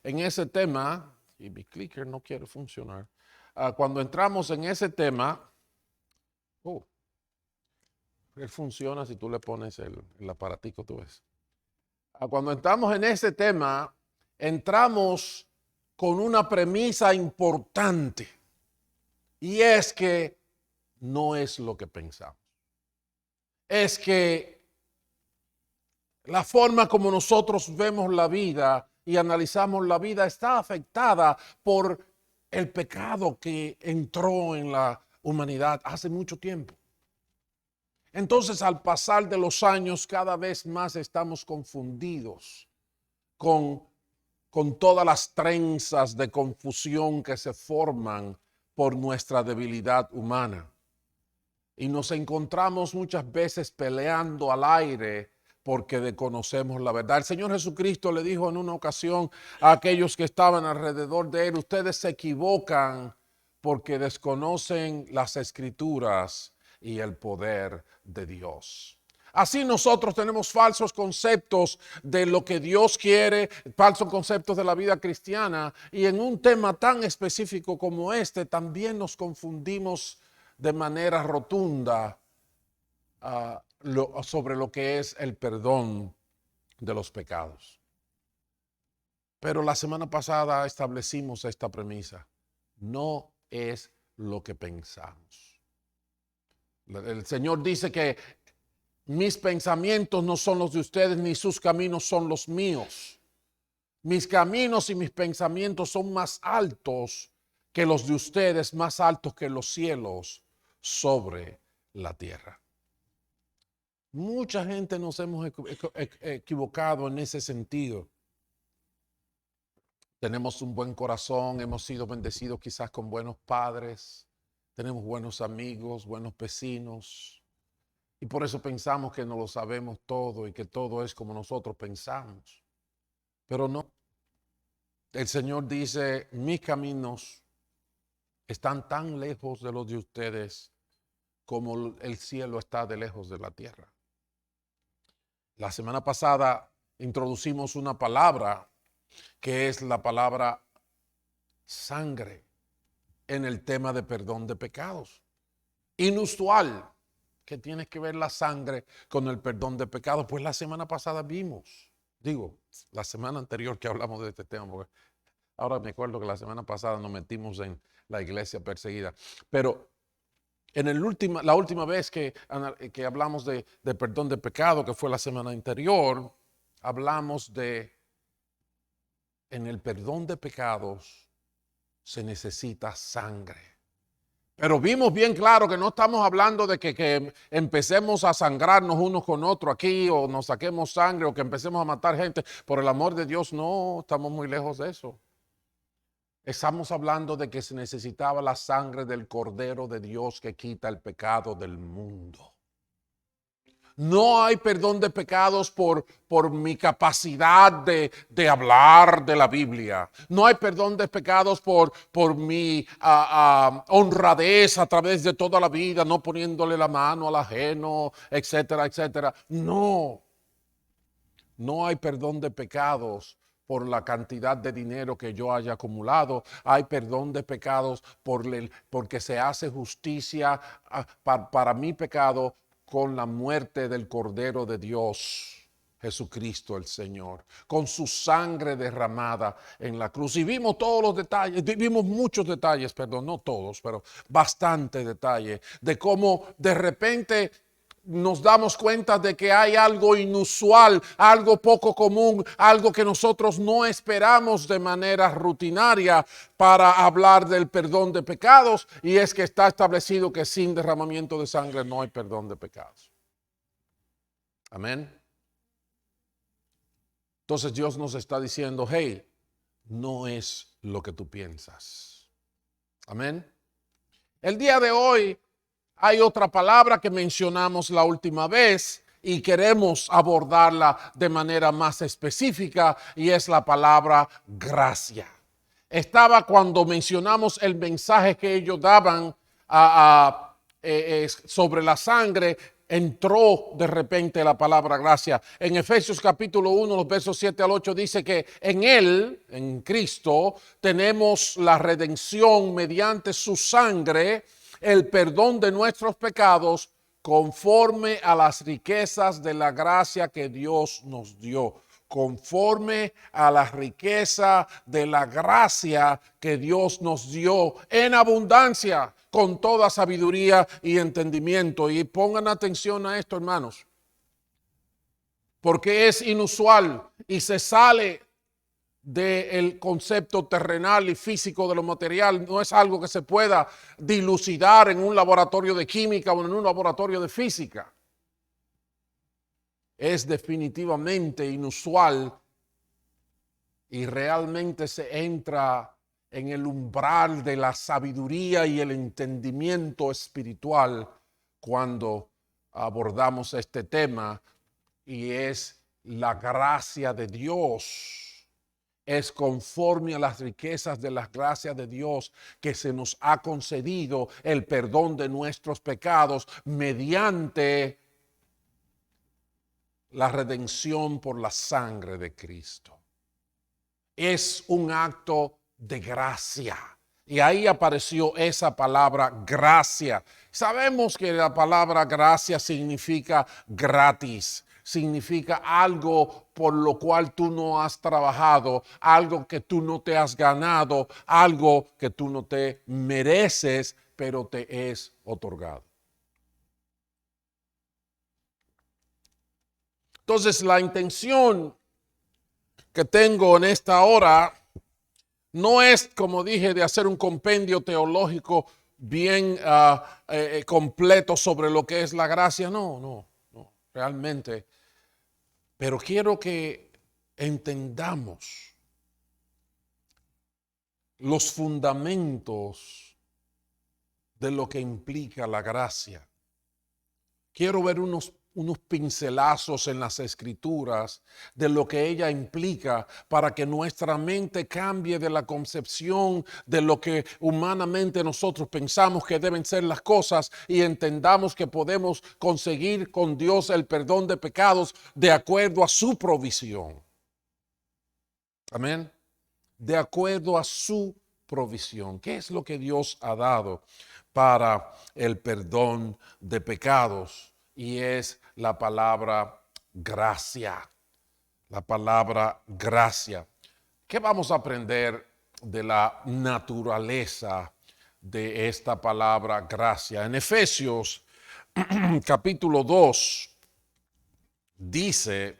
en ese tema, y mi clicker no quiere funcionar, cuando entramos en ese tema, él funciona si tú le pones el aparatico, tú ves. Cuando entramos en ese tema, entramos con una premisa importante, y es que no es lo que pensamos. Es que la forma como nosotros vemos la vida y analizamos la vida está afectada por el pecado que entró en la humanidad hace mucho tiempo. Entonces, al pasar de los años, cada vez más estamos confundidos con, con todas las trenzas de confusión que se forman por nuestra debilidad humana. Y nos encontramos muchas veces peleando al aire porque desconocemos la verdad. El Señor Jesucristo le dijo en una ocasión a aquellos que estaban alrededor de él: ustedes se equivocan porque desconocen las Escrituras y el poder de Dios. Así nosotros tenemos falsos conceptos de lo que Dios quiere, falsos conceptos de la vida cristiana, y en un tema tan específico como este también nos confundimos de manera rotunda sobre lo que es el perdón de los pecados. Pero la semana pasada establecimos esta premisa: no es lo que pensamos. El Señor dice que mis pensamientos no son los de ustedes, ni sus caminos son los míos. Mis caminos y mis pensamientos son más altos que los de ustedes, más altos que los cielos sobre la tierra. Mucha gente nos hemos equivocado en ese sentido. Tenemos un buen corazón, hemos sido bendecidos quizás con buenos padres, tenemos buenos amigos, buenos vecinos, y por eso pensamos que no lo sabemos todo y que todo es como nosotros pensamos. Pero no. El Señor dice: mis caminos están tan lejos de los de ustedes como el cielo está de lejos de la tierra. La semana pasada introducimos una palabra que es la palabra sangre en el tema de perdón de pecados. Inusual. ¿Qué tiene que ver la sangre con el perdón de pecados? Pues la semana pasada vimos, la semana anterior que hablamos de este tema, porque ahora me acuerdo que la semana pasada nos metimos en la iglesia perseguida. Pero la última vez que hablamos de perdón de pecado, que fue la semana anterior, hablamos de en el perdón de pecados se necesita sangre. Pero vimos bien claro que no estamos hablando de que empecemos a sangrarnos unos con otros aquí, o nos saquemos sangre, o que empecemos a matar gente. Por el amor de Dios, no, estamos muy lejos de eso. Estamos hablando de que se necesitaba la sangre del Cordero de Dios que quita el pecado del mundo. No hay perdón de pecados por mi capacidad de hablar de la Biblia. No hay perdón de pecados por mi honradez a través de toda la vida, no poniéndole la mano al ajeno, etcétera, etcétera. No. No hay perdón de pecados por la cantidad de dinero que yo haya acumulado. Hay perdón de pecados porque se hace justicia para mi pecado con la muerte del Cordero de Dios, Jesucristo el Señor, con su sangre derramada en la cruz. Y vimos todos los detalles, vimos muchos detalles, perdón, no todos, pero bastante detalle, de cómo de repente nos damos cuenta de que hay algo inusual, algo poco común, algo que nosotros no esperamos de manera rutinaria para hablar del perdón de pecados, y es que está establecido que sin derramamiento de sangre no hay perdón de pecados. Amén. Entonces Dios nos está diciendo: hey, no es lo que tú piensas. Amén. El día de hoy hay otra palabra que mencionamos la última vez y queremos abordarla de manera más específica, y es la palabra gracia. Estaba cuando mencionamos el mensaje que ellos daban sobre la sangre. entró de repente la palabra gracia. En Efesios capítulo 1, los versos 7 al 8 dice que en Él, en Cristo, tenemos la redención mediante su sangre, el perdón de nuestros pecados, conforme a las riquezas de la gracia que Dios nos dio. Conforme a la riqueza de la gracia que Dios nos dio en abundancia, con toda sabiduría y entendimiento. Y pongan atención a esto, hermanos, porque es inusual y se sale del concepto terrenal y físico de lo material. No es algo que se pueda dilucidar en un laboratorio de química o en un laboratorio de física. Es definitivamente inusual y realmente se entra en el umbral de la sabiduría y el entendimiento espiritual cuando abordamos este tema, y es la gracia de Dios. Es conforme a las riquezas de las gracias de Dios que se nos ha concedido el perdón de nuestros pecados mediante la redención por la sangre de Cristo. Es un acto de gracia. Y ahí apareció esa palabra gracia. Sabemos que la palabra gracia significa gratis. Significa algo por lo cual tú no has trabajado, algo que tú no te has ganado, algo que tú no te mereces, pero te es otorgado. Entonces, la intención que tengo en esta hora no es, como dije, de hacer un compendio teológico bien completo sobre lo que es la gracia. No, realmente. Pero quiero que entendamos los fundamentos de lo que implica la gracia. Quiero ver unos pincelazos en las escrituras de lo que ella implica para que nuestra mente cambie de la concepción de lo que humanamente nosotros pensamos que deben ser las cosas y entendamos que podemos conseguir con Dios el perdón de pecados de acuerdo a su provisión. Amén. De acuerdo a su provisión. ¿Qué es lo que Dios ha dado para el perdón de pecados? Y es la palabra gracia. La palabra gracia. ¿Qué vamos a aprender de la naturaleza de esta palabra gracia? En Efesios capítulo 2 dice: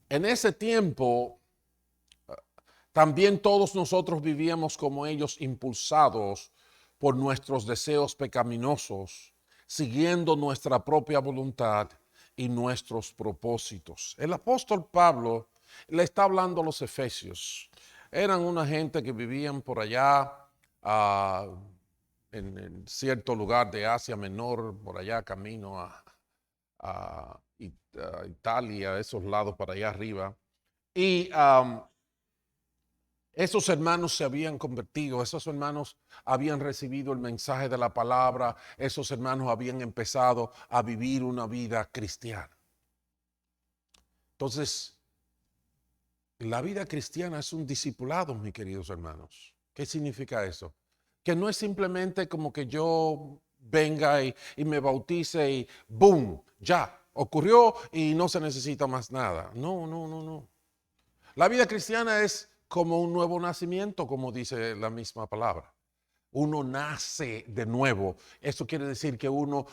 en ese tiempo también todos nosotros vivíamos como ellos, impulsados por nuestros deseos pecaminosos, siguiendo nuestra propia voluntad y nuestros propósitos. El apóstol Pablo le está hablando a los efesios. Eran una gente que vivían por allá en cierto lugar de Asia Menor, por allá camino a Italia, esos lados para allá arriba. Y esos hermanos se habían convertido, esos hermanos habían recibido el mensaje de la palabra, esos hermanos habían empezado a vivir una vida cristiana. Entonces, la vida cristiana es un discipulado, mis queridos hermanos. ¿Qué significa eso? Que no es simplemente como que yo venga y me bautice y ¡boom! Ya, ocurrió y no se necesita más nada. No. La vida cristiana es como un nuevo nacimiento, como dice la misma palabra. Uno nace de nuevo. Eso quiere decir que uno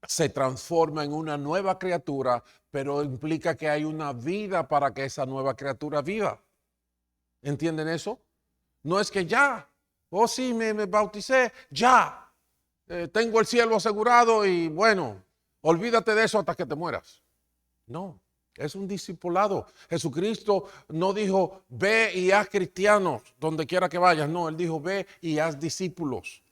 se transforma en una nueva criatura, pero implica que hay una vida para que esa nueva criatura viva. ¿Entienden eso? No es que ya, sí, me bauticé, ya, tengo el cielo asegurado y bueno, olvídate de eso hasta que te mueras. No. Es un discipulado. Jesucristo no dijo, ve y haz cristianos donde quiera que vayas. No, Él dijo, ve y haz discípulos.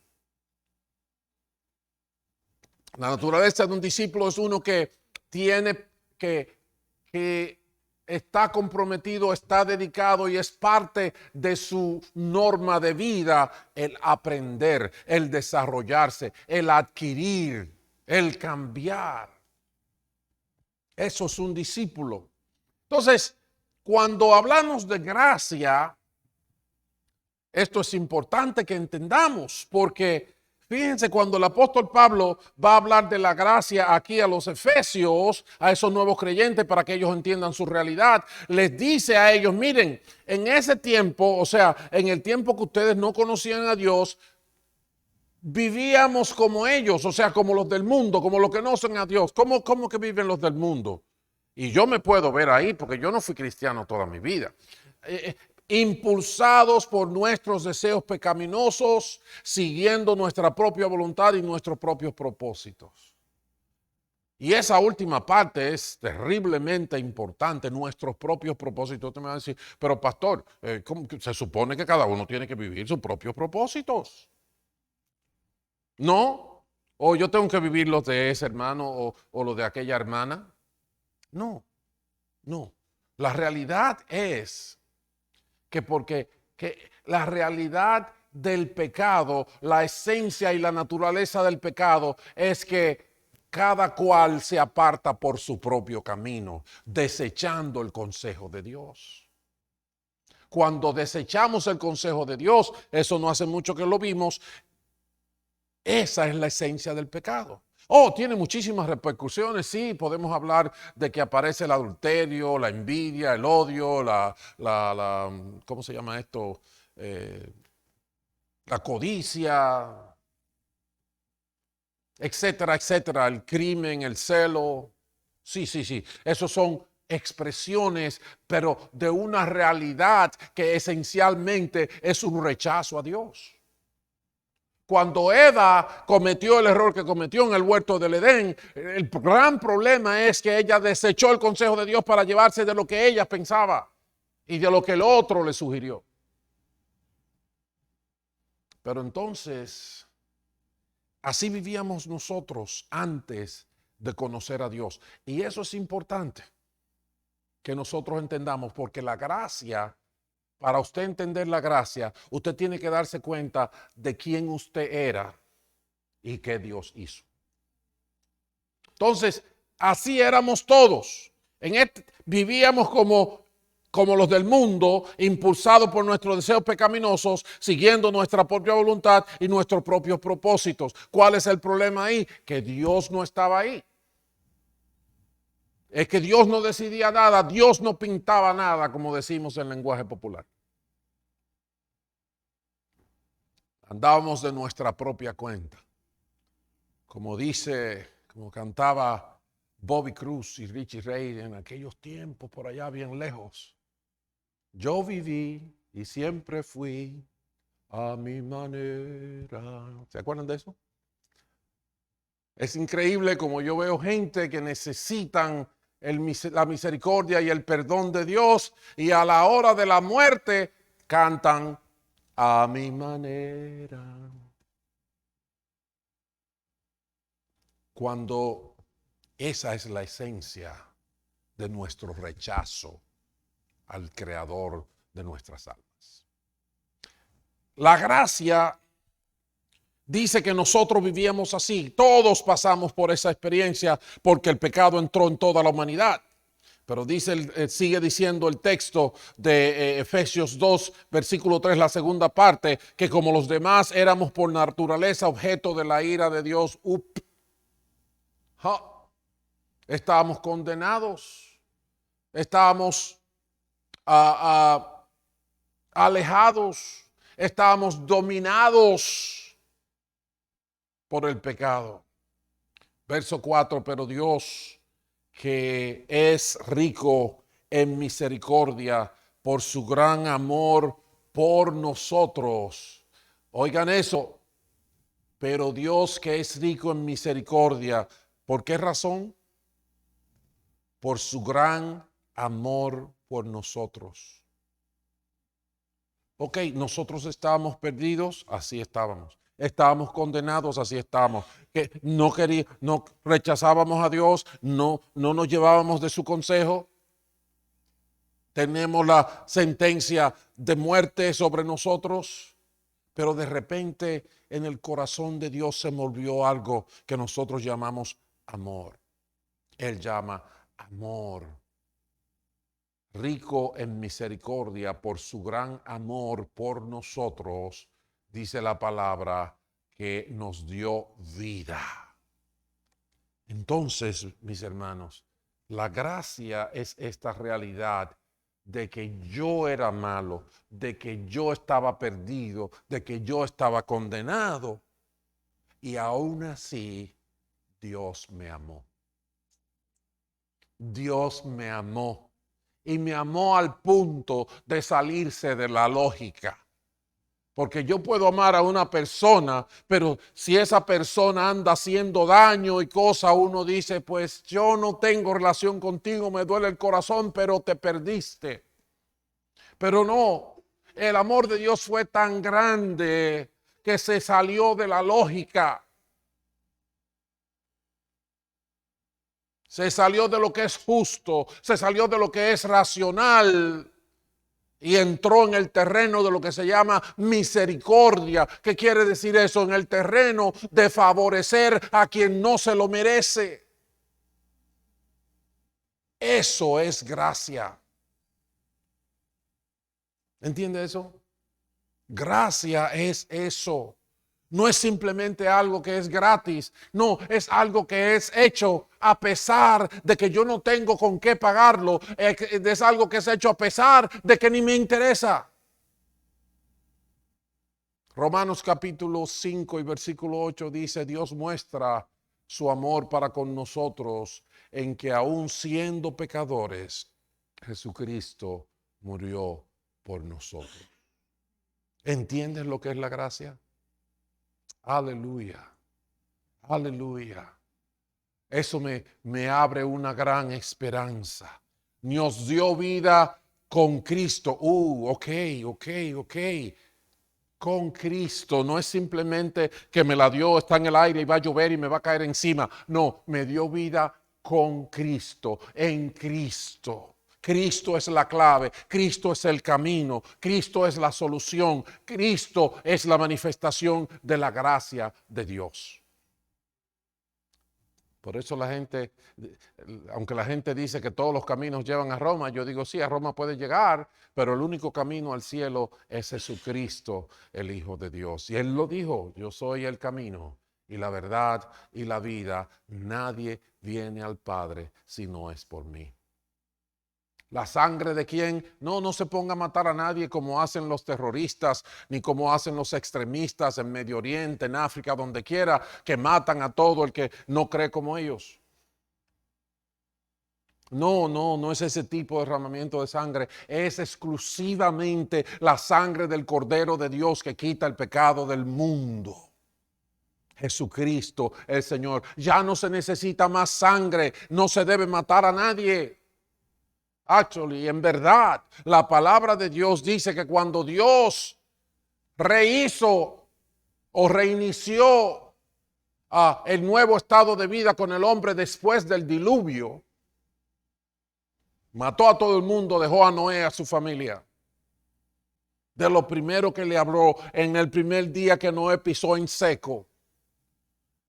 La naturaleza de un discípulo es uno que tiene que está comprometido, está dedicado y es parte de su norma de vida el aprender, el desarrollarse, el adquirir, el cambiar. Eso es un discípulo. Entonces, cuando hablamos de gracia, esto es importante que entendamos, porque fíjense, cuando el apóstol Pablo va a hablar de la gracia aquí a los efesios, a esos nuevos creyentes, para que ellos entiendan su realidad, les dice a ellos, miren, en ese tiempo, o sea, en el tiempo que ustedes no conocían a Dios, vivíamos como ellos, o sea, como los del mundo, como los que no son a Dios. ¿Cómo que viven los del mundo? Y yo me puedo ver ahí, porque yo no fui cristiano toda mi vida. Impulsados por nuestros deseos pecaminosos, siguiendo nuestra propia voluntad y nuestros propios propósitos. Y esa última parte es terriblemente importante, nuestros propios propósitos. Usted me va a decir, pero pastor, se supone que cada uno tiene que vivir sus propios propósitos. No, o yo tengo que vivir los de ese hermano o los de aquella hermana. No, no. La realidad es que la realidad del pecado, la esencia y la naturaleza del pecado es que cada cual se aparta por su propio camino, desechando el consejo de Dios. Cuando desechamos el consejo de Dios, eso no hace mucho que lo vimos, esa es la esencia del pecado. Tiene muchísimas repercusiones, sí, podemos hablar de que aparece el adulterio, la envidia, el odio, ¿cómo se llama esto? La codicia, etcétera, etcétera, el crimen, el celo. Sí, esos son expresiones, pero de una realidad que esencialmente es un rechazo a Dios. Cuando Eva cometió el error que cometió en el huerto del Edén, el gran problema es que ella desechó el consejo de Dios para llevarse de lo que ella pensaba y de lo que el otro le sugirió. Pero entonces, así vivíamos nosotros antes de conocer a Dios. Y eso es importante que nosotros entendamos, porque la gracia, para usted entender la gracia, usted tiene que darse cuenta de quién usted era y qué Dios hizo. Entonces, así éramos todos. Vivíamos como los del mundo, impulsados por nuestros deseos pecaminosos, siguiendo nuestra propia voluntad y nuestros propios propósitos. ¿Cuál es el problema ahí? Que Dios no estaba ahí. Es que Dios no decidía nada, Dios no pintaba nada, como decimos en lenguaje popular. Andábamos de nuestra propia cuenta. Como cantaba Bobby Cruz y Richie Ray en aquellos tiempos por allá bien lejos. Yo viví y siempre fui a mi manera. ¿Se acuerdan de eso? Es increíble como yo veo gente que necesitan la misericordia y el perdón de Dios y a la hora de la muerte cantan a mi manera. Cuando esa es la esencia de nuestro rechazo al Creador de nuestras almas. La gracia dice que nosotros vivíamos así. Todos pasamos por esa experiencia porque el pecado entró en toda la humanidad. Pero sigue diciendo el texto de Efesios 2, versículo 3, la segunda parte, que como los demás éramos por naturaleza objeto de la ira de Dios. Estábamos condenados, estábamos alejados, estábamos dominados por el pecado. Verso 4, pero Dios, que es rico en misericordia por su gran amor por nosotros. Oigan eso, pero Dios que es rico en misericordia, ¿por qué razón? Por su gran amor por nosotros. Ok, nosotros estábamos perdidos, así estábamos. Estábamos condenados, así estábamos. Que no rechazábamos a Dios, no nos llevábamos de su consejo. tenemos la sentencia de muerte sobre nosotros, pero de repente en el corazón de Dios se movió algo que nosotros llamamos amor. Él llama amor. Rico en misericordia por su gran amor por nosotros, dice la palabra, que nos dio vida. Entonces, mis hermanos, la gracia es esta realidad de que yo era malo, de que yo estaba perdido, de que yo estaba condenado, y aún así Dios me amó. Dios me amó. Y me amó al punto de salirse de la lógica. Porque yo puedo amar a una persona, pero si esa persona anda haciendo daño y cosas, uno dice, pues yo no tengo relación contigo, me duele el corazón, pero te perdiste. Pero no, el amor de Dios fue tan grande que se salió de la lógica. Se salió de lo que es justo, se salió de lo que es racional y entró en el terreno de lo que se llama misericordia. ¿Qué quiere decir eso? En el terreno de favorecer a quien no se lo merece. Eso es gracia. ¿Entiende eso? Gracia es eso. No es simplemente algo que es gratis, no, es algo que es hecho a pesar de que yo no tengo con qué pagarlo, es algo que es hecho a pesar de que ni me interesa. Romanos capítulo 5 y versículo 8 dice, Dios muestra su amor para con nosotros en que aun siendo pecadores, Jesucristo murió por nosotros. ¿Entiendes lo que es la gracia? Aleluya, aleluya. Eso me abre una gran esperanza. Nos dio vida con Cristo. Ok. Con Cristo. No es simplemente que me la dio, está en el aire y va a llover y me va a caer encima. No, me dio vida con Cristo, en Cristo. Cristo es la clave, Cristo es el camino, Cristo es la solución, Cristo es la manifestación de la gracia de Dios. Por eso la gente, aunque la gente dice que todos los caminos llevan a Roma, yo digo sí, a Roma puede llegar, pero el único camino al cielo es Jesucristo, el Hijo de Dios. Y Él lo dijo, yo soy el camino y la verdad y la vida. Nadie viene al Padre si no es por mí. ¿La sangre de quién? No se ponga a matar a nadie como hacen los terroristas, ni como hacen los extremistas en Medio Oriente, en África, donde quiera, que matan a todo el que no cree como ellos. No es ese tipo de derramamiento de sangre. Es exclusivamente la sangre del Cordero de Dios que quita el pecado del mundo. Jesucristo, el Señor. Ya no se necesita más sangre. No se debe matar a nadie. Actually, en verdad, la palabra de Dios dice que cuando Dios rehizo o reinició el nuevo estado de vida con el hombre después del diluvio, mató a todo el mundo, dejó a Noé, a su familia. De lo primero que le habló en el primer día que Noé pisó en seco,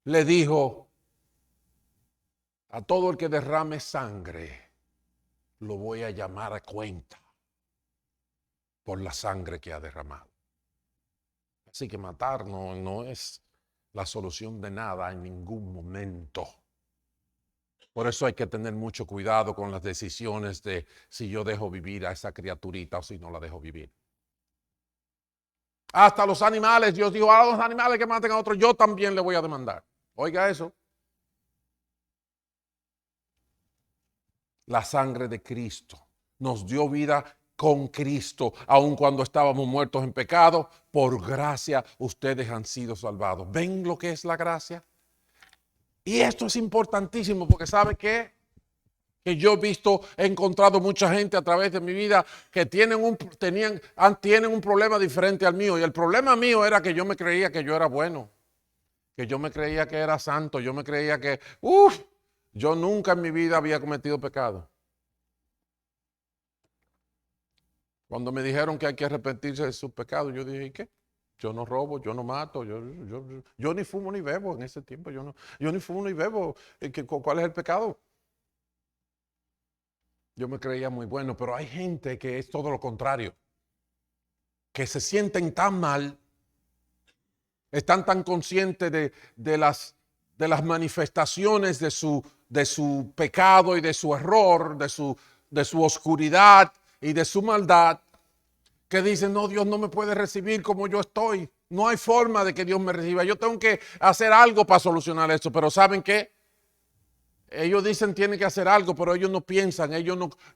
le dijo, a todo el que derrame sangre, lo voy a llamar a cuenta por la sangre que ha derramado. Así que matar no es la solución de nada en ningún momento. Por eso hay que tener mucho cuidado con las decisiones de si yo dejo vivir a esa criaturita o si no la dejo vivir. Hasta los animales, Dios dijo, a los animales que maten a otros, yo también le voy a demandar. Oiga eso. La sangre de Cristo nos dio vida con Cristo, aun cuando estábamos muertos en pecado. Por gracia ustedes han sido salvados. ¿Ven lo que es la gracia? Y esto es importantísimo porque ¿sabe qué? Que yo he encontrado mucha gente a través de mi vida que tienen un problema diferente al mío. Y el problema mío era que yo me creía que yo era bueno, que yo me creía que era santo, yo me creía que, yo nunca en mi vida había cometido pecado. Cuando me dijeron que hay que arrepentirse de sus pecados, yo dije, ¿y qué? Yo no robo, yo no mato, yo ni fumo ni bebo en ese tiempo, yo ni fumo ni bebo. ¿Cuál es el pecado? Yo me creía muy bueno, pero hay gente que es todo lo contrario, que se sienten tan mal, están tan conscientes de las manifestaciones de su pecado y de su error, de su oscuridad y de su maldad, que dicen, no, Dios no me puede recibir como yo estoy. No hay forma de que Dios me reciba. Yo tengo que hacer algo para solucionar esto. Pero ¿saben qué? Ellos dicen tienen que hacer algo, pero ellos no piensan,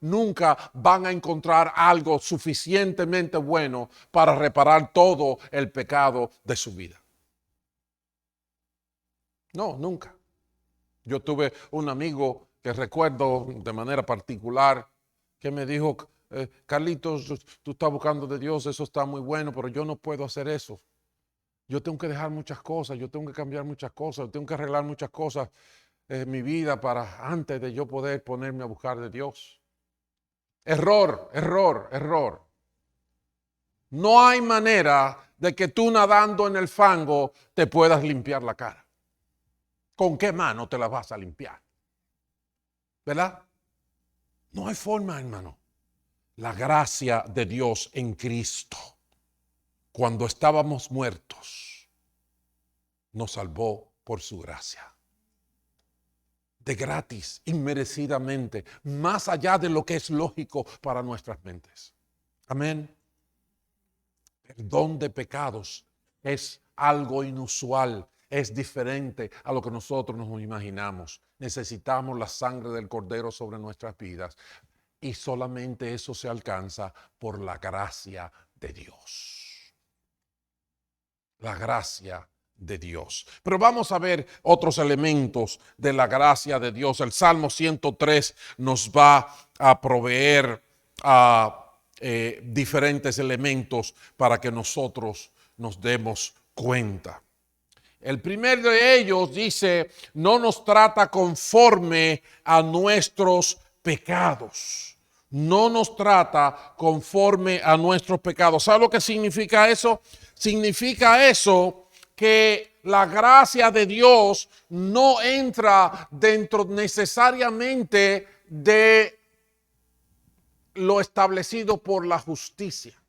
nunca van a encontrar algo suficientemente bueno para reparar todo el pecado de su vida. No, nunca. Yo tuve un amigo que recuerdo de manera particular que me dijo, Carlitos, tú estás buscando de Dios, eso está muy bueno, pero yo no puedo hacer eso. Yo tengo que dejar muchas cosas, yo tengo que cambiar muchas cosas, yo tengo que arreglar muchas cosas en mi vida para antes de yo poder ponerme a buscar de Dios. Error, error, error. No hay manera de que tú nadando en el fango te puedas limpiar la cara. ¿Con qué mano te la vas a limpiar? ¿Verdad? No hay forma, hermano. La gracia de Dios en Cristo, cuando estábamos muertos, nos salvó por su gracia. De gratis, inmerecidamente, más allá de lo que es lógico para nuestras mentes. Amén. Perdón de pecados es algo inusual, es diferente a lo que nosotros nos imaginamos. Necesitamos la sangre del Cordero sobre nuestras vidas y solamente eso se alcanza por la gracia de Dios. La gracia de Dios. Pero vamos a ver otros elementos de la gracia de Dios. El Salmo 103 nos va a proveer diferentes elementos para que nosotros nos demos cuenta. El primero de ellos dice, no nos trata conforme a nuestros pecados. No nos trata conforme a nuestros pecados. ¿Sabe lo que significa eso? Significa eso que la gracia de Dios no entra dentro necesariamente de lo establecido por la justicia.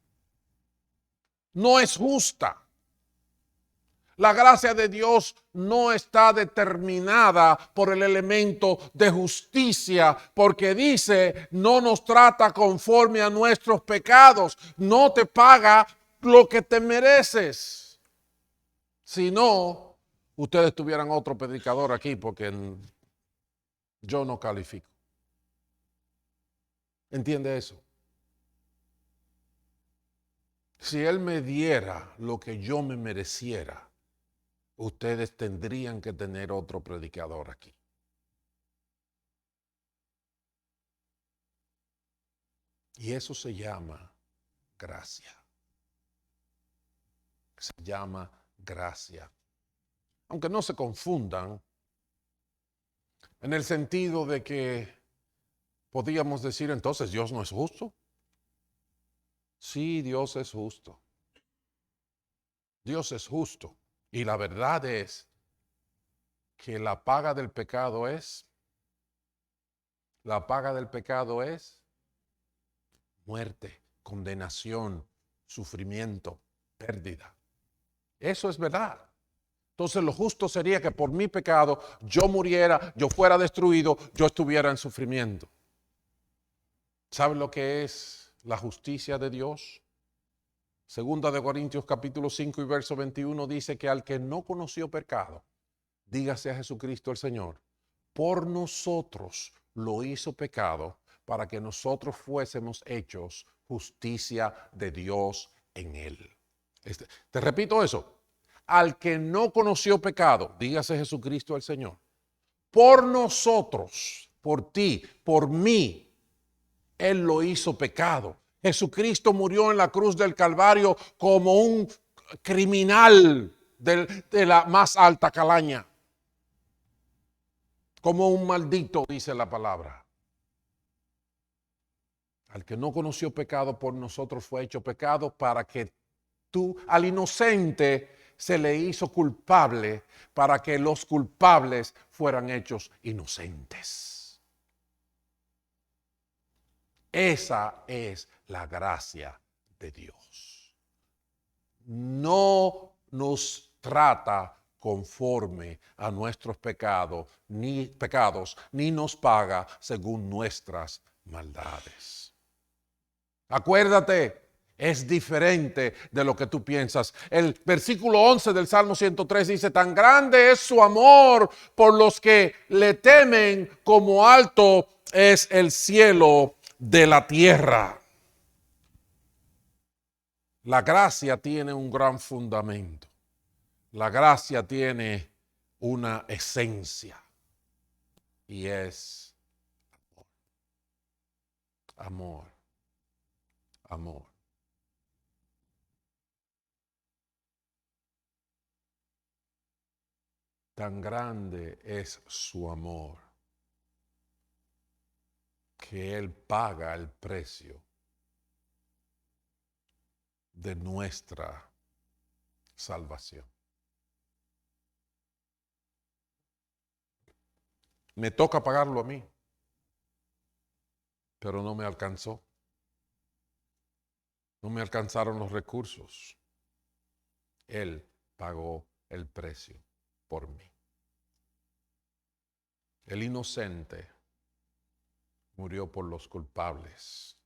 No es justa. La gracia de Dios no está determinada por el elemento de justicia, porque dice, no nos trata conforme a nuestros pecados, no te paga lo que te mereces. Si no, ustedes tuvieran otro predicador aquí, porque yo no califico. ¿Entiende eso? Si Él me diera lo que yo me mereciera, ustedes tendrían que tener otro predicador aquí. Y eso se llama gracia. Se llama gracia. Aunque no se confundan, en el sentido de que podríamos decir entonces, ¿Dios no es justo? Sí, Dios es justo. Dios es justo. Y la verdad es que la paga del pecado es muerte, condenación, sufrimiento, pérdida. Eso es verdad. Entonces lo justo sería que por mi pecado yo muriera, yo fuera destruido, yo estuviera en sufrimiento. ¿Saben lo que es la justicia de Dios? Segunda de Corintios capítulo 5 y verso 21 dice que al que no conoció pecado, dígase a Jesucristo el Señor, por nosotros lo hizo pecado para que nosotros fuésemos hechos justicia de Dios en él. Te repito eso. Al que no conoció pecado, dígase Jesucristo el Señor, por nosotros, por ti, por mí, Él lo hizo pecado. Jesucristo murió en la cruz del Calvario como un criminal de la más alta calaña. Como un maldito, dice la palabra. Al que no conoció pecado por nosotros fue hecho pecado para que al inocente se le hizo culpable para que los culpables fueran hechos inocentes. Esa es la gracia de Dios. No nos trata conforme a nuestros pecados, ni nos paga según nuestras maldades. Acuérdate, es diferente de lo que tú piensas. El versículo 11 del Salmo 103 dice, tan grande es su amor por los que le temen, como alto es el cielo de la tierra. La gracia tiene un gran fundamento. La gracia tiene una esencia y es amor. Amor. Tan grande es su amor que Él paga el precio de nuestra salvación. Me toca pagarlo a mí, pero no me alcanzó. No me alcanzaron los recursos. Él pagó el precio por mí. El inocente murió por los culpables,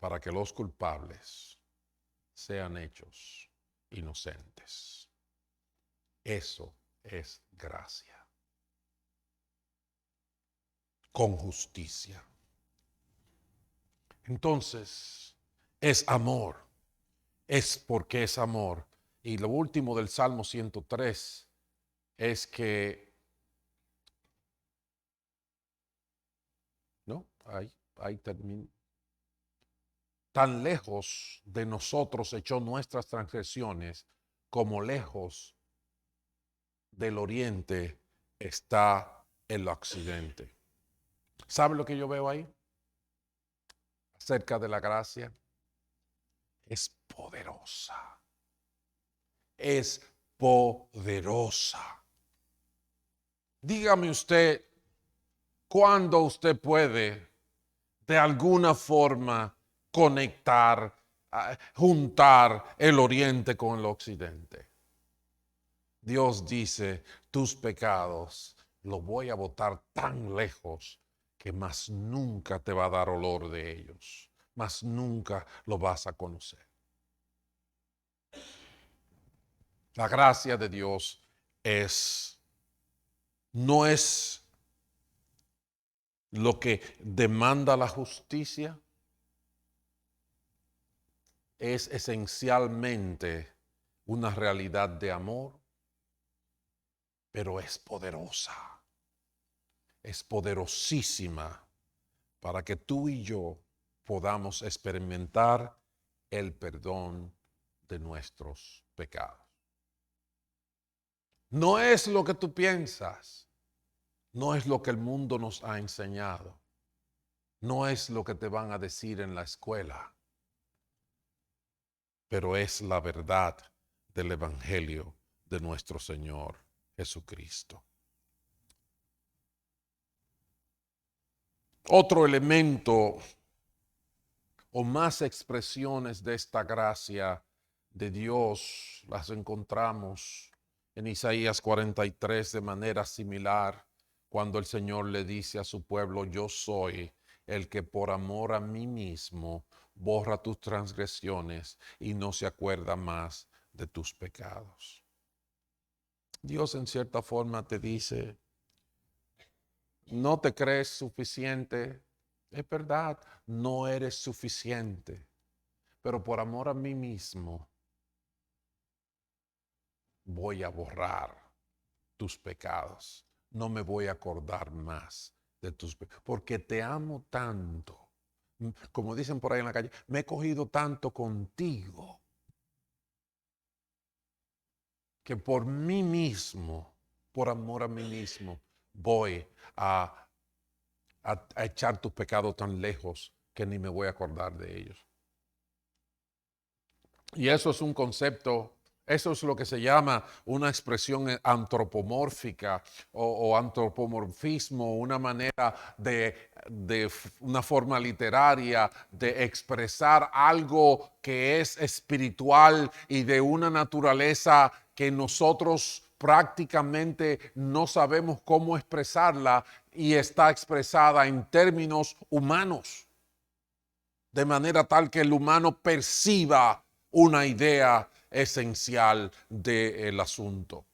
para que los culpables sean hechos inocentes. Eso es gracia. Con justicia. Entonces, es amor. Es porque es amor. Y lo último del Salmo 103 es que, ¿no? Ahí termina. Tan lejos de nosotros echó nuestras transgresiones, como lejos del oriente está el occidente. ¿Sabe lo que yo veo ahí? Acerca de la gracia. Es poderosa. Es poderosa. Dígame usted, ¿cuándo usted puede de alguna forma conectar, juntar el oriente con el occidente? Dios dice, tus pecados los voy a botar tan lejos que más nunca te va a dar olor de ellos, más nunca lo vas a conocer. La gracia de Dios no es lo que demanda la justicia, es esencialmente una realidad de amor, pero es poderosa, es poderosísima para que tú y yo podamos experimentar el perdón de nuestros pecados. No es lo que tú piensas, no es lo que el mundo nos ha enseñado, no es lo que te van a decir en la escuela, pero es la verdad del Evangelio de nuestro Señor Jesucristo. Otro elemento o más expresiones de esta gracia de Dios las encontramos en Isaías 43 de manera similar, cuando el Señor le dice a su pueblo, yo soy el que por amor a mí mismo borra tus transgresiones y no se acuerda más de tus pecados. Dios en cierta forma te dice, no te crees suficiente, es verdad, no eres suficiente, pero por amor a mí mismo voy a borrar tus pecados, no me voy a acordar más de tus pecados, porque te amo tanto, como dicen por ahí en la calle, me he cogido tanto contigo, que por mí mismo, por amor a mí mismo, voy a echar tus pecados tan lejos que ni me voy a acordar de ellos. Y eso es un concepto, eso es lo que se llama una expresión antropomórfica o antropomorfismo, una manera de una forma literaria de expresar algo que es espiritual y de una naturaleza que nosotros prácticamente no sabemos cómo expresarla y está expresada en términos humanos, de manera tal que el humano perciba una idea esencial del asunto.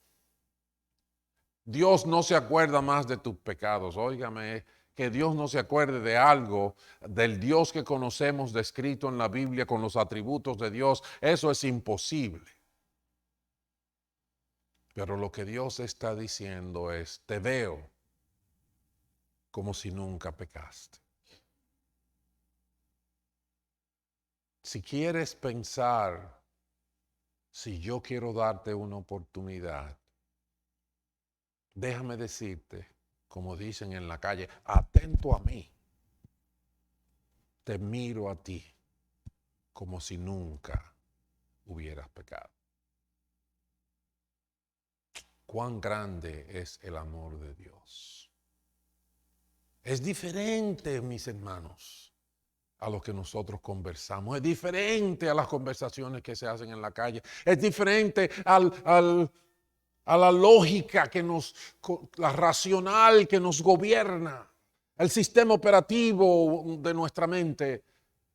Dios no se acuerda más de tus pecados. Óigame, que Dios no se acuerde de algo, del Dios que conocemos descrito en la Biblia con los atributos de Dios, eso es imposible. Pero lo que Dios está diciendo es, te veo como si nunca pecaste. Si quieres pensar, si yo quiero darte una oportunidad, déjame decirte, como dicen en la calle, atento a mí. Te miro a ti como si nunca hubieras pecado. Cuán grande es el amor de Dios. Es diferente, mis hermanos, a lo que nosotros conversamos. Es diferente a las conversaciones que se hacen en la calle. Es diferente a la lógica la racional que nos gobierna. El sistema operativo de nuestra mente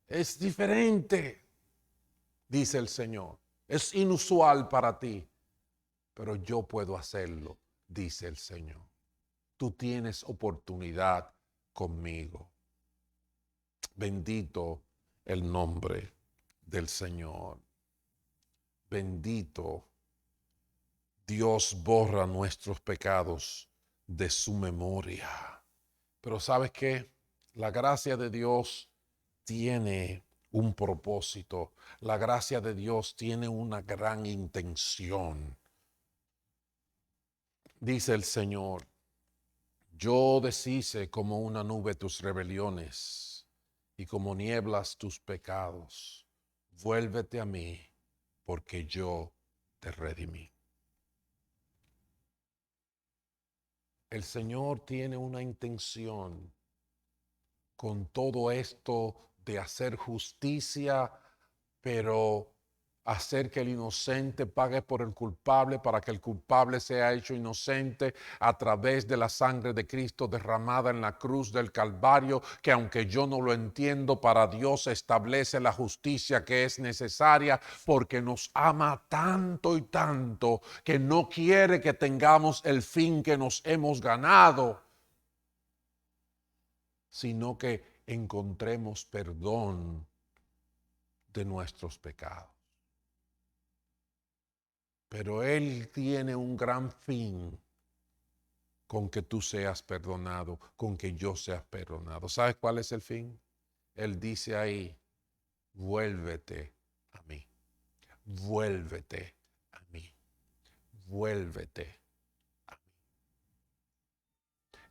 es diferente, dice el Señor. Es inusual para ti, pero yo puedo hacerlo, dice el Señor. Tú tienes oportunidad conmigo. Bendito el nombre del Señor. Bendito. Dios borra nuestros pecados de su memoria. Pero ¿sabes qué? La gracia de Dios tiene un propósito. La gracia de Dios tiene una gran intención. Dice el Señor, yo deshice como una nube tus rebeliones y como nieblas tus pecados. Vuélvete a mí, porque yo te redimí. El Señor tiene una intención con todo esto de hacer justicia, pero hacer que el inocente pague por el culpable para que el culpable sea hecho inocente a través de la sangre de Cristo derramada en la cruz del Calvario, que aunque yo no lo entiendo, para Dios establece la justicia que es necesaria porque nos ama tanto y tanto que no quiere que tengamos el fin que nos hemos ganado, sino que encontremos perdón de nuestros pecados. Pero Él tiene un gran fin con que tú seas perdonado, con que yo sea perdonado. ¿Sabes cuál es el fin? Él dice ahí, vuélvete a mí, vuélvete a mí, vuélvete.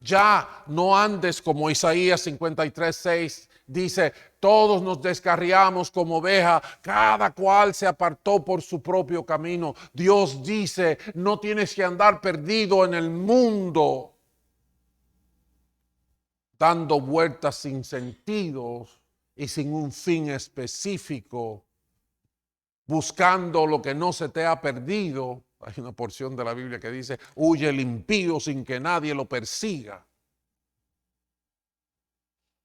Ya no andes como Isaías 53:6 dice, todos nos descarriamos como oveja, cada cual se apartó por su propio camino. Dios dice, no tienes que andar perdido en el mundo, dando vueltas sin sentidos y sin un fin específico, buscando lo que no se te ha perdido. Hay una porción de la Biblia que dice, huye el impío sin que nadie lo persiga.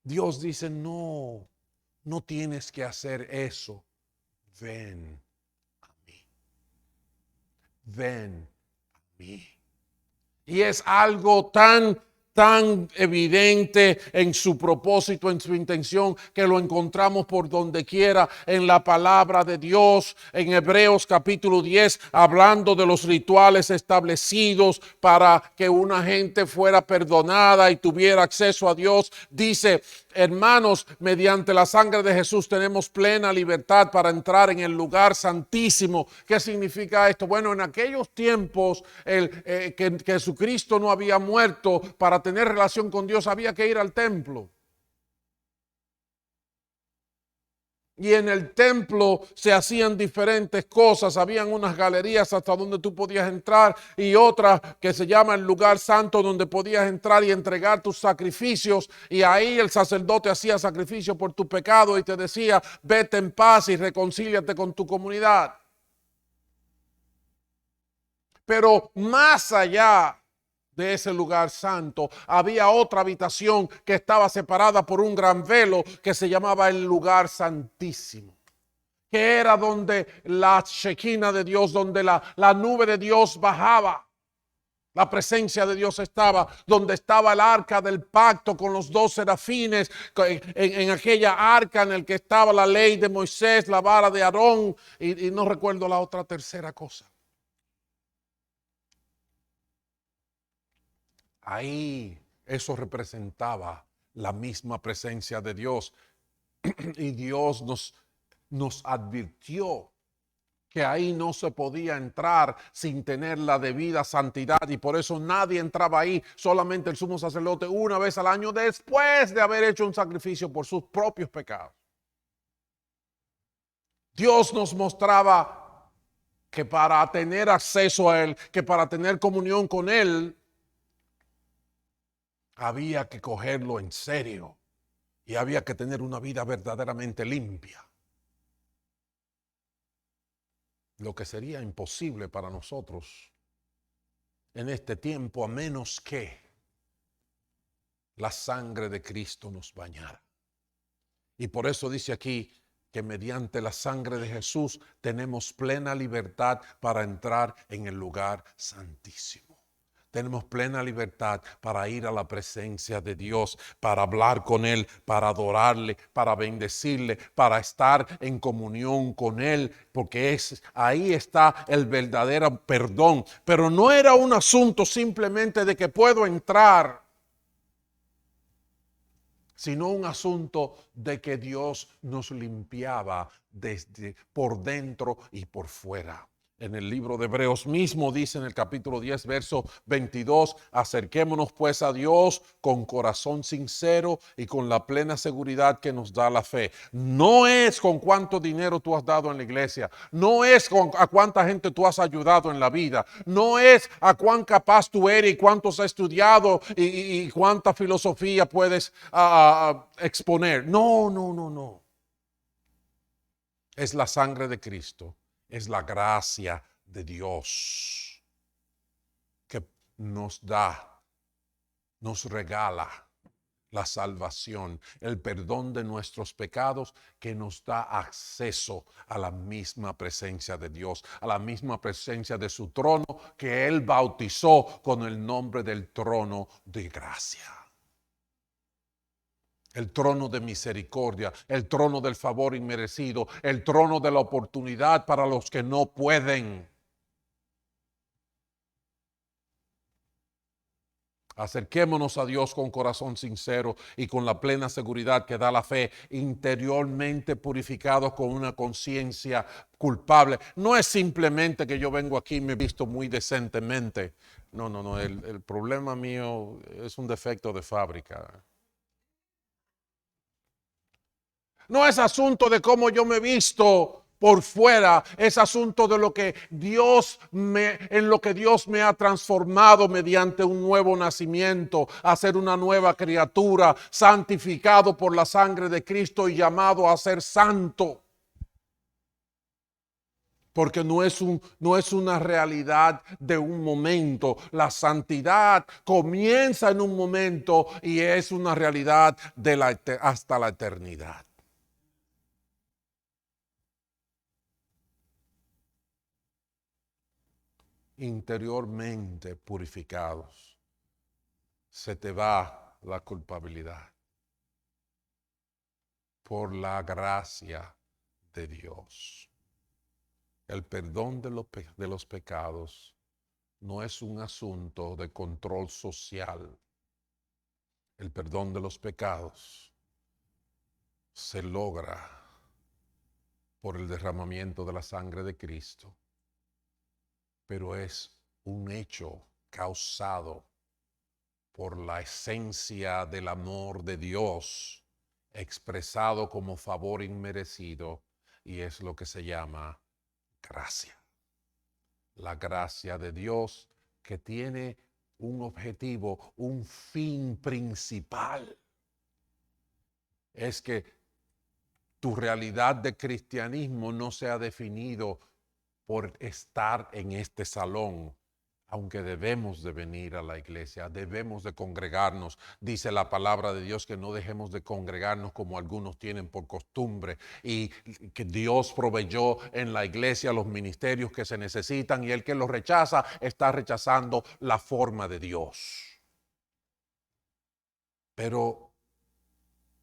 Dios dice, no tienes que hacer eso. Ven a mí. Ven a mí. Y es algo tan evidente en su propósito, en su intención, que lo encontramos por donde quiera en la palabra de Dios, en Hebreos capítulo 10, hablando de los rituales establecidos para que una gente fuera perdonada y tuviera acceso a Dios. Dice, hermanos, mediante la sangre de Jesús tenemos plena libertad para entrar en el lugar santísimo. ¿Qué significa esto? Bueno, en aquellos tiempos que Jesucristo no había muerto, para tener relación con Dios había que ir al templo. Y en el templo se hacían diferentes cosas. Habían unas galerías hasta donde tú podías entrar y otra que se llama el lugar santo, donde podías entrar y entregar tus sacrificios. Y ahí el sacerdote hacía sacrificio por tu pecado y te decía, vete en paz y reconcíliate con tu comunidad. Pero más allá de ese lugar santo, había otra habitación que estaba separada por un gran velo que se llamaba el lugar santísimo, que era donde la Shekinah de Dios, donde la nube de Dios bajaba. La presencia de Dios estaba, donde estaba el arca del pacto con los 2 serafines, en aquella arca en el que estaba la ley de Moisés, la vara de Aarón, y no recuerdo la otra tercera cosa. Ahí eso representaba la misma presencia de Dios. Y Dios nos advirtió que ahí no se podía entrar sin tener la debida santidad, y por eso nadie entraba ahí, solamente el sumo sacerdote una vez al año después de haber hecho un sacrificio por sus propios pecados. Dios nos mostraba que para tener acceso a Él, que para tener comunión con Él, había que cogerlo en serio y había que tener una vida verdaderamente limpia. Lo que sería imposible para nosotros en este tiempo, a menos que la sangre de Cristo nos bañara. Y por eso dice aquí que mediante la sangre de Jesús tenemos plena libertad para entrar en el lugar santísimo. Tenemos plena libertad para ir a la presencia de Dios, para hablar con Él, para adorarle, para bendecirle, para estar en comunión con Él, porque ahí está el verdadero perdón. Pero no era un asunto simplemente de que puedo entrar, sino un asunto de que Dios nos limpiaba desde por dentro y por fuera. En el libro de Hebreos mismo dice en el capítulo 10, verso 22, acerquémonos pues a Dios con corazón sincero y con la plena seguridad que nos da la fe. No es con cuánto dinero tú has dado en la iglesia, no es a cuánta gente tú has ayudado en la vida, no es a cuán capaz tú eres y cuántos has estudiado y cuánta filosofía puedes exponer. No, no, no, no. Es la sangre de Cristo. Es la gracia de Dios que nos da, nos regala la salvación, el perdón de nuestros pecados, que nos da acceso a la misma presencia de Dios, a la misma presencia de su trono que Él bautizó con el nombre del trono de gracia. El trono de misericordia, el trono del favor inmerecido, el trono de la oportunidad para los que no pueden. Acerquémonos a Dios con corazón sincero y con la plena seguridad que da la fe, interiormente purificados con una conciencia culpable. No es simplemente que yo vengo aquí y me he visto muy decentemente. No, no, no. El problema mío es un defecto de fábrica. No es asunto de cómo yo me he visto por fuera, es asunto de lo que en lo que Dios me ha transformado mediante un nuevo nacimiento, a ser una nueva criatura, santificado por la sangre de Cristo y llamado a ser santo. Porque no es una realidad de un momento. La santidad comienza en un momento y es una realidad hasta la eternidad. Interiormente purificados, se te va la culpabilidad por la gracia de Dios. El perdón de los pecados no es un asunto de control social. El perdón de los pecados se logra por el derramamiento de la sangre de Cristo, pero es un hecho causado por la esencia del amor de Dios expresado como favor inmerecido, y es lo que se llama gracia. La gracia de Dios, que tiene un objetivo, un fin principal. Es que tu realidad de cristianismo no sea definido por estar en este salón, aunque debemos de venir a la iglesia, debemos de congregarnos. Dice la palabra de Dios que no dejemos de congregarnos como algunos tienen por costumbre, y que Dios proveyó en la iglesia los ministerios que se necesitan, y el que los rechaza está rechazando la forma de Dios. Pero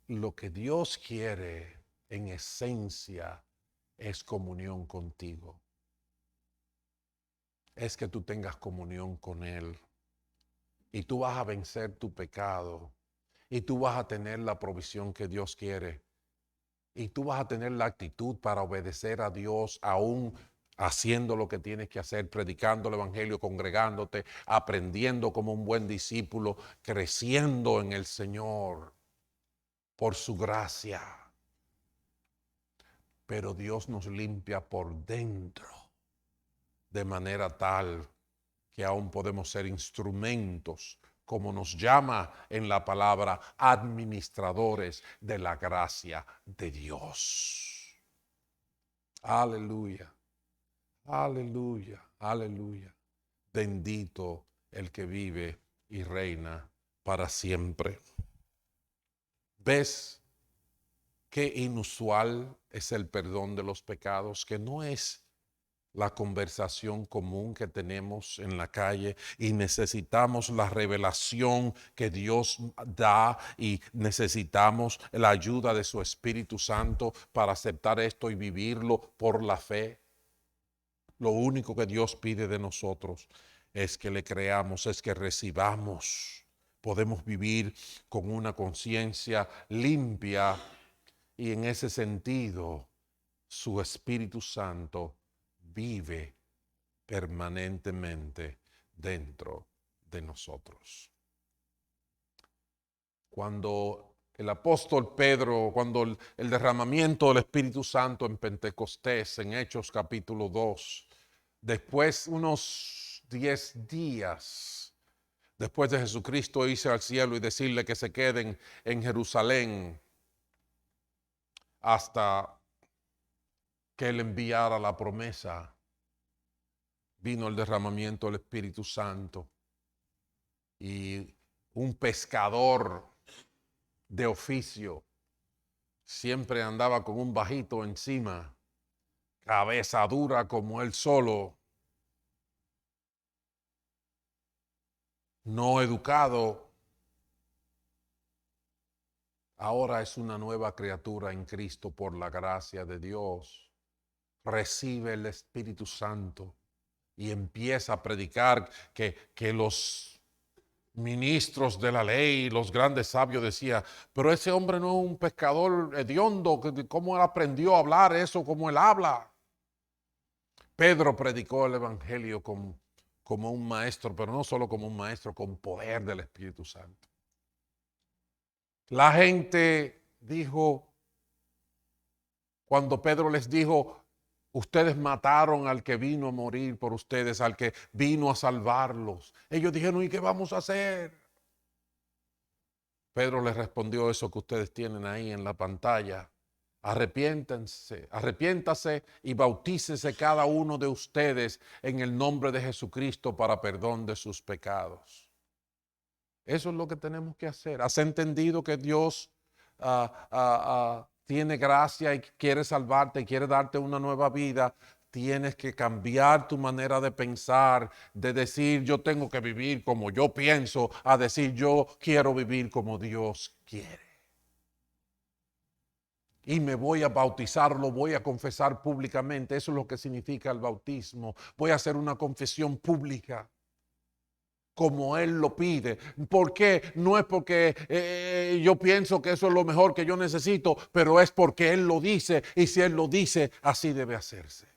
lo que Dios quiere en esencia es comunión contigo. Es que tú tengas comunión con Él. Y tú vas a vencer tu pecado. Y tú vas a tener la provisión que Dios quiere. Y tú vas a tener la actitud para obedecer a Dios, aún haciendo lo que tienes que hacer, predicando el evangelio, congregándote, aprendiendo como un buen discípulo, creciendo en el Señor por su gracia. Pero Dios nos limpia por dentro de manera tal que aún podemos ser instrumentos, como nos llama en la palabra, administradores de la gracia de Dios. Aleluya, aleluya, aleluya. Bendito el que vive y reina para siempre. ¿Ves qué inusual es el perdón de los pecados? Que no es la conversación común que tenemos en la calle, y necesitamos la revelación que Dios da, y necesitamos la ayuda de su Espíritu Santo para aceptar esto y vivirlo por la fe. Lo único que Dios pide de nosotros es que le creamos, es que recibamos. Podemos vivir con una conciencia limpia, y en ese sentido su Espíritu Santo vive permanentemente dentro de nosotros. Cuando el apóstol Pedro, cuando el derramamiento del Espíritu Santo en Pentecostés, en Hechos capítulo 2, después unos 10 días, después de Jesucristo irse al cielo y decirle que se queden en Jerusalén hasta que Él enviara la promesa, vino el derramamiento del Espíritu Santo, y un pescador de oficio siempre andaba con un bajito encima, cabeza dura como él solo, no educado. Ahora es una nueva criatura en Cristo por la gracia de Dios. Recibe el Espíritu Santo y empieza a predicar que los ministros de la ley, los grandes sabios decían, pero ese hombre no es un pescador hediondo, ¿cómo él aprendió a hablar eso como él habla? Pedro predicó el evangelio como un maestro, pero no solo como un maestro, con poder del Espíritu Santo. La gente dijo, cuando Pedro les dijo, ustedes mataron al que vino a morir por ustedes, al que vino a salvarlos. Ellos dijeron, ¿y qué vamos a hacer? Pedro les respondió eso que ustedes tienen ahí en la pantalla. Arrepiéntase y bautícese cada uno de ustedes en el nombre de Jesucristo para perdón de sus pecados. Eso es lo que tenemos que hacer. ¿Has entendido que Dios tiene gracia y quiere salvarte y quiere darte una nueva vida? Tienes que cambiar tu manera de pensar, de decir yo tengo que vivir como yo pienso, a decir yo quiero vivir como Dios quiere. Y me voy a bautizar, lo voy a confesar públicamente. Eso es lo que significa el bautismo. Voy a hacer una confesión pública, como Él lo pide. ¿Por qué? No es porque yo pienso que eso es lo mejor que yo necesito, pero es porque Él lo dice, y si Él lo dice, así debe hacerse.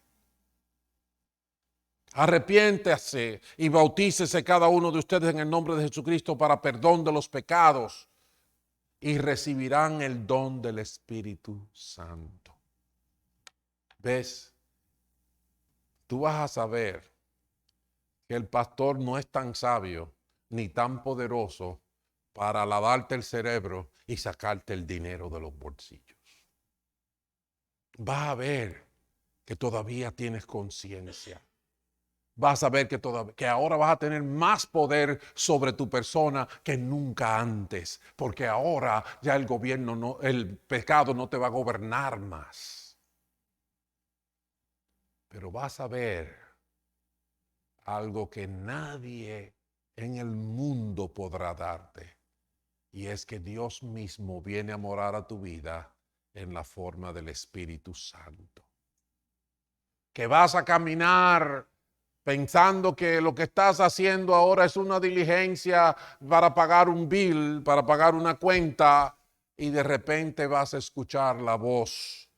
Arrepiéntase y bautícese cada uno de ustedes en el nombre de Jesucristo para perdón de los pecados. y recibirán el don del Espíritu Santo. ¿Ves? Tú vas a saber que el pastor no es tan sabio ni tan poderoso para lavarte el cerebro y sacarte el dinero de los bolsillos. Vas a ver que todavía tienes conciencia. Vas a ver que ahora vas a tener más poder sobre tu persona que nunca antes, porque ahora ya el pecado no te va a gobernar más. Pero vas a ver algo que nadie en el mundo podrá darte, y es que Dios mismo viene a morar a tu vida en la forma del Espíritu Santo. Que vas a caminar pensando que lo que estás haciendo ahora es una diligencia para pagar un bill, para pagar una cuenta, y de repente vas a escuchar la voz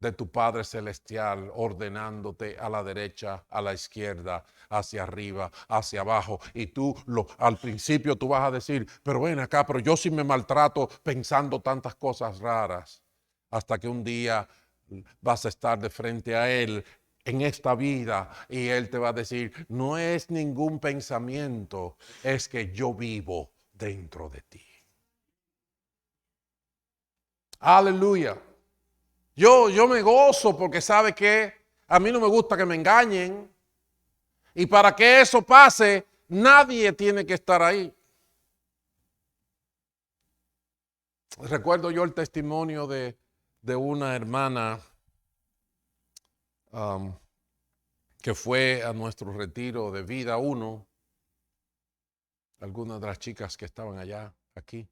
de tu Padre Celestial ordenándote a la derecha, a la izquierda, hacia arriba, hacia abajo. Y al principio tú vas a decir, pero ven acá, pero yo sí me maltrato pensando tantas cosas raras. Hasta que un día vas a estar de frente a Él en esta vida y Él te va a decir, no es ningún pensamiento, es que yo vivo dentro de ti. Aleluya. Yo me gozo porque sabe que a mí no me gusta que me engañen. Y para que eso pase, nadie tiene que estar ahí. Recuerdo yo el testimonio de una hermana que fue a nuestro retiro de Vida 1. Algunas de las chicas que estaban allá, aquí.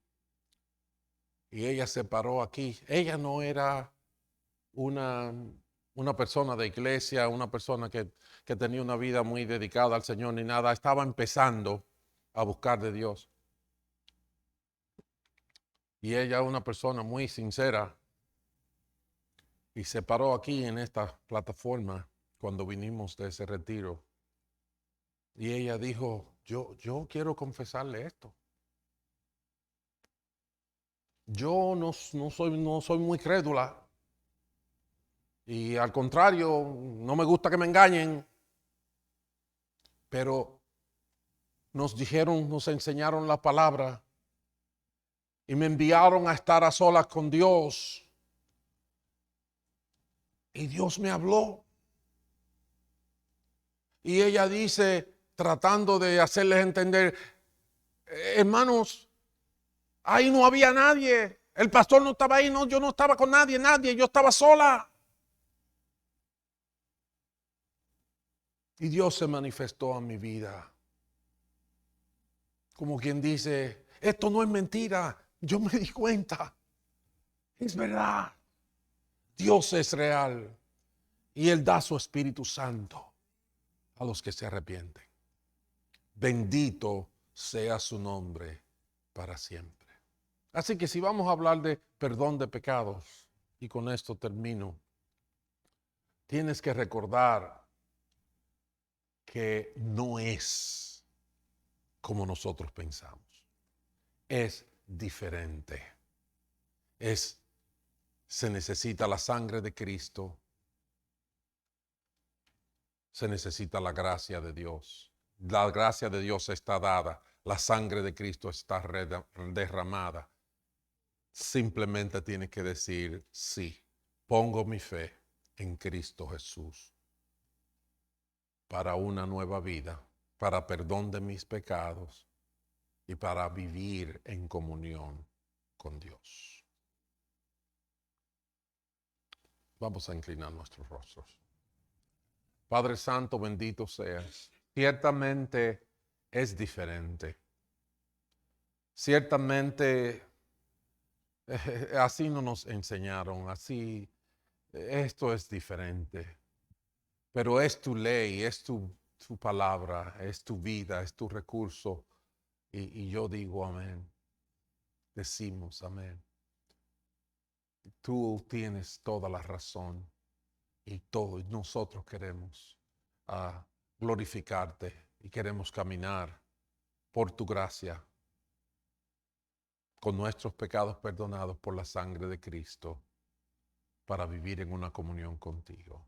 Y ella se paró aquí. Ella no era una persona de iglesia, una persona que tenía una vida muy dedicada al Señor ni nada. Estaba empezando a buscar de Dios. Y ella es una persona muy sincera. Y se paró aquí en esta plataforma cuando vinimos de ese retiro. Y ella dijo, yo quiero confesarle esto. Yo no soy muy crédula. Y al contrario, no me gusta que me engañen. Pero nos enseñaron la palabra. Y me enviaron a estar a solas con Dios. Y Dios me habló. Y ella dice, tratando de hacerles entender, hermanos, ahí no había nadie. El pastor no estaba ahí, no, yo no estaba con nadie, yo estaba sola. Y Dios se manifestó a mi vida. Como quien dice, esto no es mentira, yo me di cuenta. Es verdad. Dios es real. Y Él da su Espíritu Santo a los que se arrepienten. Bendito sea su nombre para siempre. Así que si vamos a hablar de perdón de pecados, y con esto termino, tienes que recordar que no es como nosotros pensamos. Es diferente. Se necesita la sangre de Cristo. Se necesita la gracia de Dios. La gracia de Dios está dada. La sangre de Cristo está derramada. Simplemente tienes que decir, sí, pongo mi fe en Cristo Jesús para una nueva vida, para perdón de mis pecados y para vivir en comunión con Dios. Vamos a inclinar nuestros rostros. Padre Santo, bendito seas. Ciertamente es diferente. Ciertamente así no nos enseñaron, así esto es diferente. Pero es tu ley, es tu palabra, es tu vida, es tu recurso. Y yo digo amén. Decimos amén. Tú tienes toda la razón y nosotros queremos glorificarte y queremos caminar por tu gracia con nuestros pecados perdonados por la sangre de Cristo, para vivir en una comunión contigo.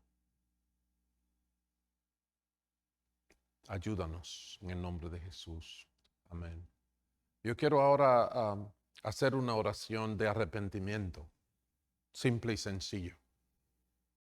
Ayúdanos en el nombre de Jesús. Amén. Yo quiero ahora hacer una oración de arrepentimiento, simple y sencillo.